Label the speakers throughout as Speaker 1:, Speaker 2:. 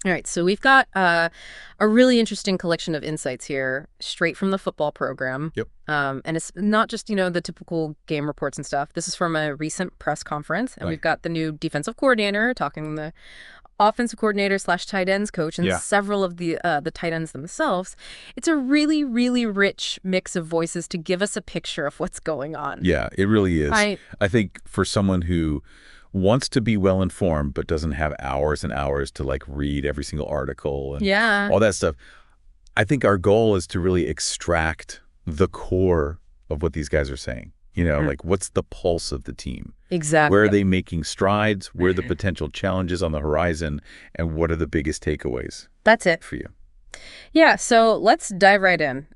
Speaker 1: All right, so we've got a really interesting collection of insights here, straight from the football program.
Speaker 2: Yep.
Speaker 1: And it's not just, the typical game reports and stuff. This is from a recent press conference, and
Speaker 2: Right.
Speaker 1: we've got the new defensive coordinator talking the offensive coordinator / tight ends coach and
Speaker 2: Yeah.
Speaker 1: several of the tight ends themselves. It's a really, really rich mix of voices to give us a picture of what's going on.
Speaker 2: Yeah, it really is.
Speaker 1: Right.
Speaker 2: I think for someone who wants to be well informed but doesn't have hours and hours to like read every single article and
Speaker 1: Yeah.
Speaker 2: all that stuff, I think our goal is to really extract the core of what these guys are saying. Like what's the pulse of the team?
Speaker 1: Exactly.
Speaker 2: Where are they making strides? Where are the potential challenges on the horizon? And what are the biggest takeaways
Speaker 1: That's it.
Speaker 2: for you?
Speaker 1: Yeah, so let's dive right in.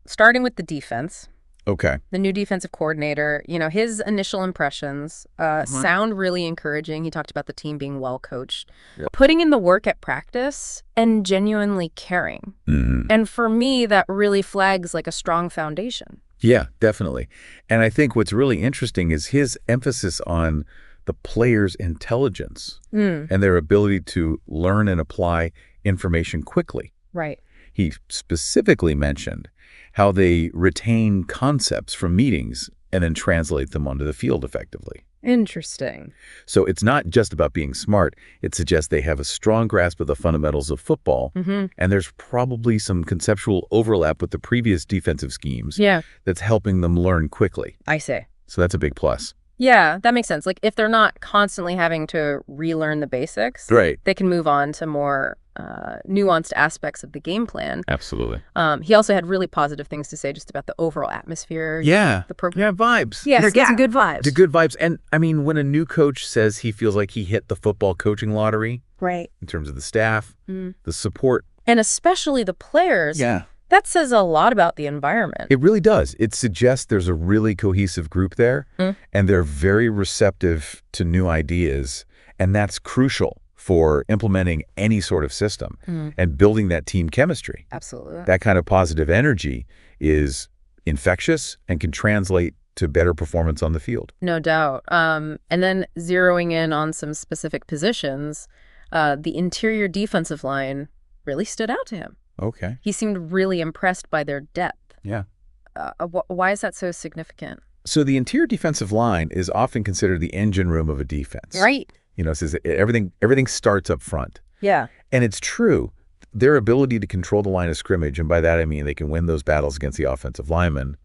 Speaker 1: Starting with the defense.
Speaker 2: Okay.
Speaker 1: The new defensive coordinator, his initial impressions sound really encouraging. He talked about the team being well coached, putting in the work at practice, and genuinely caring.
Speaker 2: Mm-hmm.
Speaker 1: And for me, that really flags like a strong foundation.
Speaker 2: Yeah, definitely. And I think what's really interesting is his emphasis on the player's intelligence and their ability to learn and apply information quickly.
Speaker 1: Right.
Speaker 2: He specifically mentioned how they retain concepts from meetings and then translate them onto the field effectively.
Speaker 1: Interesting.
Speaker 2: So it's not just about being smart. It suggests they have a strong grasp of the fundamentals of football, and there's probably some conceptual overlap with the previous defensive schemes that's helping them learn quickly.
Speaker 1: I see.
Speaker 2: So that's a big plus.
Speaker 1: Yeah, that makes sense. Like if they're not constantly having to relearn the basics,
Speaker 2: Right.
Speaker 1: they can move on to more nuanced aspects of the game plan.
Speaker 2: Absolutely.
Speaker 1: He also had really positive things to say just about the overall atmosphere.
Speaker 2: Yeah.
Speaker 1: The program.
Speaker 2: Yeah, vibes.
Speaker 1: Yes, get some good vibes.
Speaker 2: The good vibes. And I mean, when a new coach says he feels like he hit the football coaching lottery,
Speaker 1: right,
Speaker 2: in terms of the staff, the support.
Speaker 1: And especially the players.
Speaker 2: Yeah.
Speaker 1: That says a lot about the environment.
Speaker 2: It really does. It suggests there's a really cohesive group there, and they're very receptive to new ideas, and that's crucial for implementing any sort of system and building that team chemistry.
Speaker 1: Absolutely.
Speaker 2: That kind of positive energy is infectious and can translate to better performance on the field.
Speaker 1: No doubt. And then zeroing in on some specific positions, the interior defensive line really stood out to him.
Speaker 2: Okay.
Speaker 1: He seemed really impressed by their depth.
Speaker 2: Yeah.
Speaker 1: Why is that so significant?
Speaker 2: So the interior defensive line is often considered the engine room of a defense.
Speaker 1: Right.
Speaker 2: It says everything starts up front.
Speaker 1: Yeah.
Speaker 2: And it's true. Their ability to control the line of scrimmage, and by that I mean they can win those battles against the offensive linemen,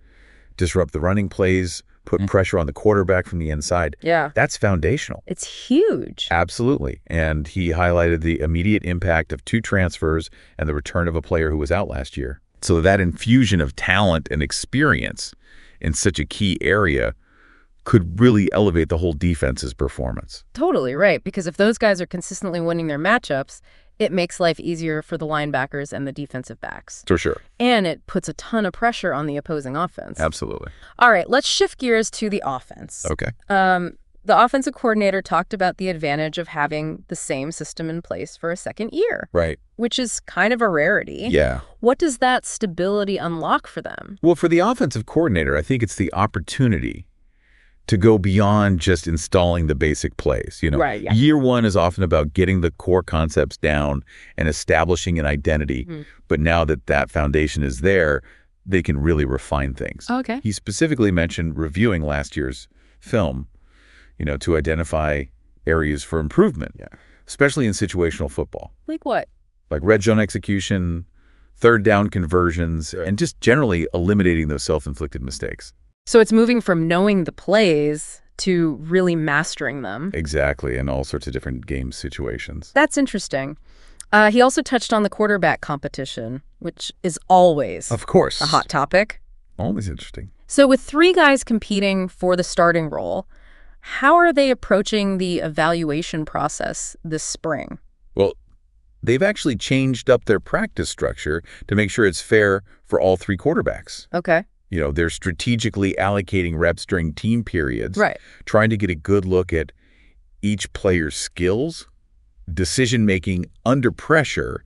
Speaker 2: disrupt the running plays, put pressure on the quarterback from the inside.
Speaker 1: Yeah.
Speaker 2: That's foundational.
Speaker 1: It's huge.
Speaker 2: Absolutely. And he highlighted the immediate impact of 2 transfers and the return of a player who was out last year. So that infusion of talent and experience in such a key area could really elevate the whole defense's performance.
Speaker 1: Totally right. Because if those guys are consistently winning their matchups, it makes life easier for the linebackers and the defensive backs.
Speaker 2: For sure.
Speaker 1: And it puts a ton of pressure on the opposing offense.
Speaker 2: Absolutely.
Speaker 1: All right, let's shift gears to the offense.
Speaker 2: Okay.
Speaker 1: The offensive coordinator talked about the advantage of having the same system in place for a second year.
Speaker 2: Right.
Speaker 1: Which is kind of a rarity.
Speaker 2: Yeah.
Speaker 1: What does that stability unlock for them?
Speaker 2: Well, for the offensive coordinator, I think it's the opportunity to go beyond just installing the basic plays.
Speaker 1: Right, yeah.
Speaker 2: Year one is often about getting the core concepts down and establishing an identity. But now that foundation is there, they can really refine things.
Speaker 1: Okay.
Speaker 2: He specifically mentioned reviewing last year's film, to identify areas for improvement, especially in situational football.
Speaker 1: Like what?
Speaker 2: Like red zone execution, third down conversions, and just generally eliminating those self-inflicted mistakes.
Speaker 1: So it's moving from knowing the plays to really mastering them.
Speaker 2: Exactly, in all sorts of different game situations.
Speaker 1: That's interesting. He also touched on the quarterback competition, which is always
Speaker 2: Of course.
Speaker 1: a hot topic.
Speaker 2: Always interesting.
Speaker 1: So with 3 guys competing for the starting role, how are they approaching the evaluation process this spring?
Speaker 2: Well, they've actually changed up their practice structure to make sure it's fair for all 3 quarterbacks.
Speaker 1: Okay.
Speaker 2: They're strategically allocating reps during team periods,
Speaker 1: Right.
Speaker 2: trying to get a good look at each player's skills, decision-making under pressure,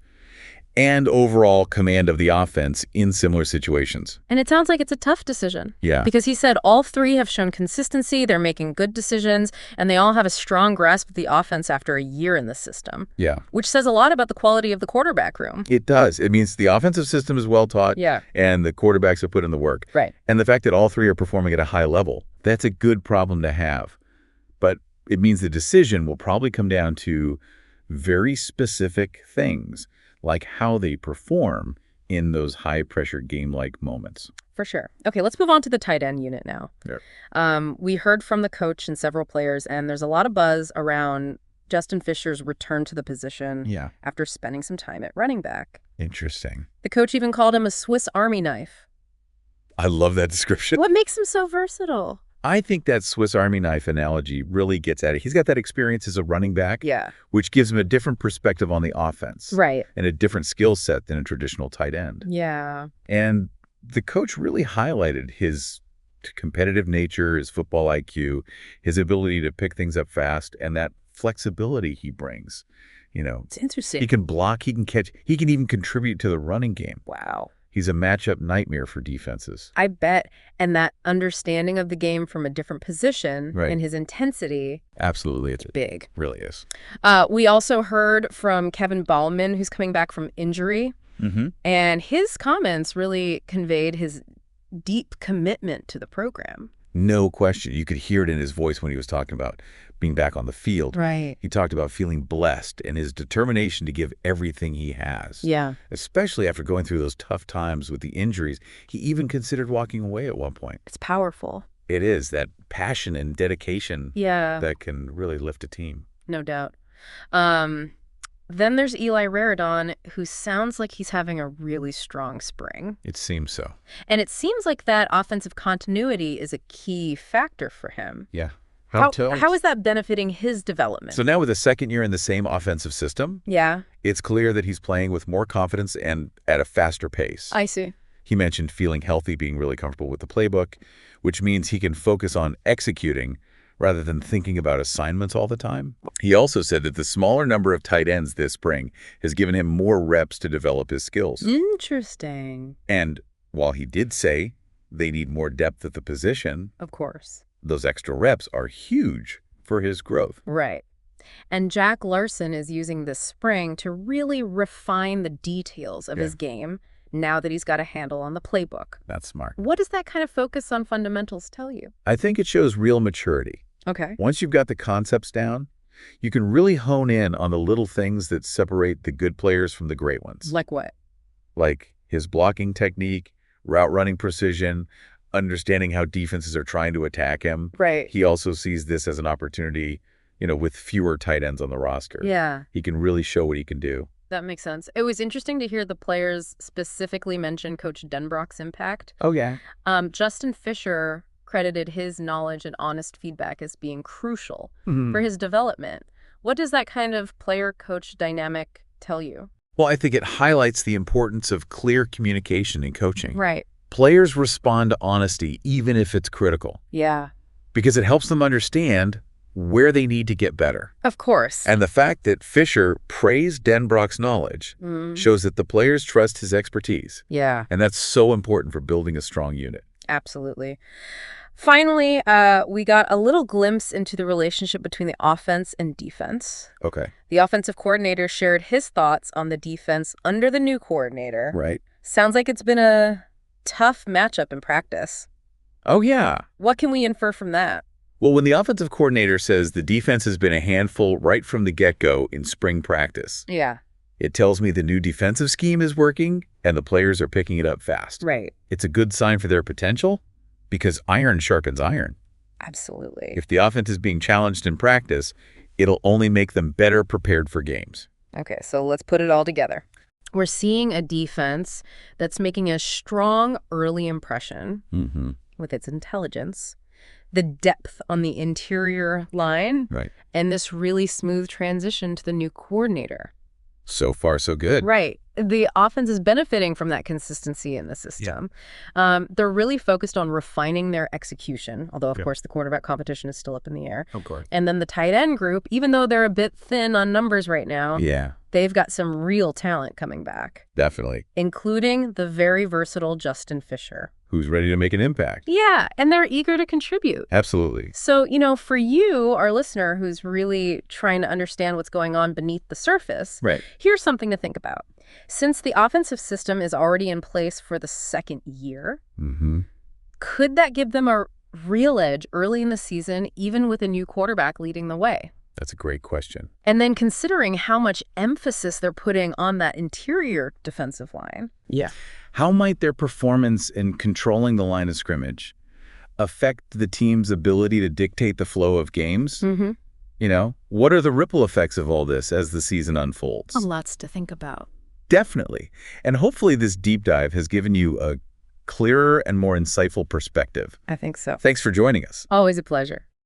Speaker 2: and overall command of the offense in similar situations.
Speaker 1: And it sounds like it's a tough decision.
Speaker 2: Yeah.
Speaker 1: Because he said all three have shown consistency, they're making good decisions, and they all have a strong grasp of the offense after a year in the system.
Speaker 2: Yeah.
Speaker 1: Which says a lot about the quality of the quarterback room.
Speaker 2: It does. It means the offensive system is well taught,
Speaker 1: Yeah.
Speaker 2: and the quarterbacks have put in the work.
Speaker 1: Right.
Speaker 2: And the fact that all three are performing at a high level, that's a good problem to have. But it means the decision will probably come down to very specific things, like how they perform in those high-pressure game-like moments.
Speaker 1: For sure. Okay, let's move on to the tight end unit now.
Speaker 2: Yeah.
Speaker 1: We heard from the coach and several players, and there's a lot of buzz around Justin Fisher's return to the position after spending some time at running back.
Speaker 2: Interesting.
Speaker 1: The coach even called him a Swiss Army knife.
Speaker 2: I love that description.
Speaker 1: What makes him so versatile?
Speaker 2: I think that Swiss Army knife analogy really gets at it. He's got that experience as a running back,
Speaker 1: Yeah.
Speaker 2: which gives him a different perspective on the offense.
Speaker 1: Right.
Speaker 2: And a different skill set than a traditional tight end.
Speaker 1: Yeah.
Speaker 2: And the coach really highlighted his competitive nature, his football IQ, his ability to pick things up fast, and that flexibility he brings. You know,
Speaker 1: It's interesting.
Speaker 2: he can block, he can catch, he can even contribute to the running game.
Speaker 1: Wow.
Speaker 2: He's a matchup nightmare for defenses.
Speaker 1: I bet. And that understanding of the game from a different position and his intensity,
Speaker 2: Absolutely, it's
Speaker 1: big.
Speaker 2: It really is.
Speaker 1: We also heard from Kevin Bauman, who's coming back from injury. And his comments really conveyed his deep commitment to the program.
Speaker 2: No question. You could hear it in his voice when he was talking about being back on the field.
Speaker 1: Right.
Speaker 2: He talked about feeling blessed and his determination to give everything he has.
Speaker 1: Yeah.
Speaker 2: Especially after going through those tough times with the injuries. He even considered walking away at one point.
Speaker 1: It's powerful.
Speaker 2: It is that passion and dedication
Speaker 1: Yeah.
Speaker 2: that can really lift a team.
Speaker 1: No doubt. Then there's Eli Raridon, who sounds like he's having a really strong spring.
Speaker 2: It seems so.
Speaker 1: And it seems like that offensive continuity is a key factor for him.
Speaker 2: Yeah.
Speaker 1: How is that benefiting his development?
Speaker 2: So now with a second year in the same offensive system,
Speaker 1: Yeah.
Speaker 2: it's clear that he's playing with more confidence and at a faster pace.
Speaker 1: I see.
Speaker 2: He mentioned feeling healthy, being really comfortable with the playbook, which means he can focus on executing rather than thinking about assignments all the time. He also said that the smaller number of tight ends this spring has given him more reps to develop his skills.
Speaker 1: Interesting.
Speaker 2: And while he did say they need more depth at the position,
Speaker 1: Of course.
Speaker 2: those extra reps are huge for his growth.
Speaker 1: Right. And Jack Larsen is using this spring to really refine the details of his game now that he's got a handle on the playbook.
Speaker 2: That's smart.
Speaker 1: What does that kind of focus on fundamentals tell you?
Speaker 2: I think it shows real maturity.
Speaker 1: Okay.
Speaker 2: Once you've got the concepts down, you can really hone in on the little things that separate the good players from the great ones.
Speaker 1: Like what?
Speaker 2: Like his blocking technique, route running precision, understanding how defenses are trying to attack him.
Speaker 1: Right.
Speaker 2: He also sees this as an opportunity, with fewer tight ends on the roster.
Speaker 1: Yeah.
Speaker 2: He can really show what he can do.
Speaker 1: That makes sense. It was interesting to hear the players specifically mention Coach Denbrock's impact.
Speaker 2: Oh, yeah.
Speaker 1: Justin Fisher credited his knowledge and honest feedback as being crucial for his development. What does that kind of player-coach dynamic tell you?
Speaker 2: Well, I think it highlights the importance of clear communication in coaching.
Speaker 1: Right.
Speaker 2: Players respond to honesty, even if it's critical,
Speaker 1: Yeah.
Speaker 2: because it helps them understand where they need to get better.
Speaker 1: Of course.
Speaker 2: And the fact that Fisher praised Denbrock's knowledge shows that the players trust his expertise.
Speaker 1: Yeah.
Speaker 2: And that's so important for building a strong unit.
Speaker 1: Absolutely. Finally, we got a little glimpse into the relationship between the offense and defense.
Speaker 2: Okay.
Speaker 1: The offensive coordinator shared his thoughts on the defense under the new coordinator.
Speaker 2: Right.
Speaker 1: Sounds like it's been a tough matchup in practice.
Speaker 2: Oh, yeah.
Speaker 1: What can we infer from that?
Speaker 2: Well, when the offensive coordinator says the defense has been a handful right from the get-go in spring practice,
Speaker 1: Yeah.
Speaker 2: it tells me the new defensive scheme is working and the players are picking it up fast.
Speaker 1: Right.
Speaker 2: It's a good sign for their potential because iron sharpens iron.
Speaker 1: Absolutely.
Speaker 2: If the offense is being challenged in practice, it'll only make them better prepared for games.
Speaker 1: Okay, so let's put it all together. We're seeing a defense that's making a strong early impression with its intelligence, the depth on the interior line,
Speaker 2: Right.
Speaker 1: and this really smooth transition to the new coordinator.
Speaker 2: So far, so good.
Speaker 1: Right. the offense is benefiting from that consistency in the system. They're really focused on refining their execution, although, of course, the quarterback competition is still up in the air.
Speaker 2: Of course.
Speaker 1: And then the tight end group, even though they're a bit thin on numbers right now, they've got some real talent coming back.
Speaker 2: Definitely.
Speaker 1: Including the very versatile Justin Fisher.
Speaker 2: Who's ready to make an impact.
Speaker 1: Yeah, and they're eager to contribute.
Speaker 2: Absolutely.
Speaker 1: So, for you, our listener, who's really trying to understand what's going on beneath the surface, here's something to think about. Since the offensive system is already in place for the second year, could that give them a real edge early in the season, even with a new quarterback leading the way?
Speaker 2: That's a great question.
Speaker 1: And then considering how much emphasis they're putting on that interior defensive line.
Speaker 2: How might their performance in controlling the line of scrimmage affect the team's ability to dictate the flow of games? What are the ripple effects of all this as the season unfolds?
Speaker 1: Lots to think about.
Speaker 2: Definitely. And hopefully this deep dive has given you a clearer and more insightful perspective.
Speaker 1: I think so.
Speaker 2: Thanks for joining us.
Speaker 1: Always a pleasure.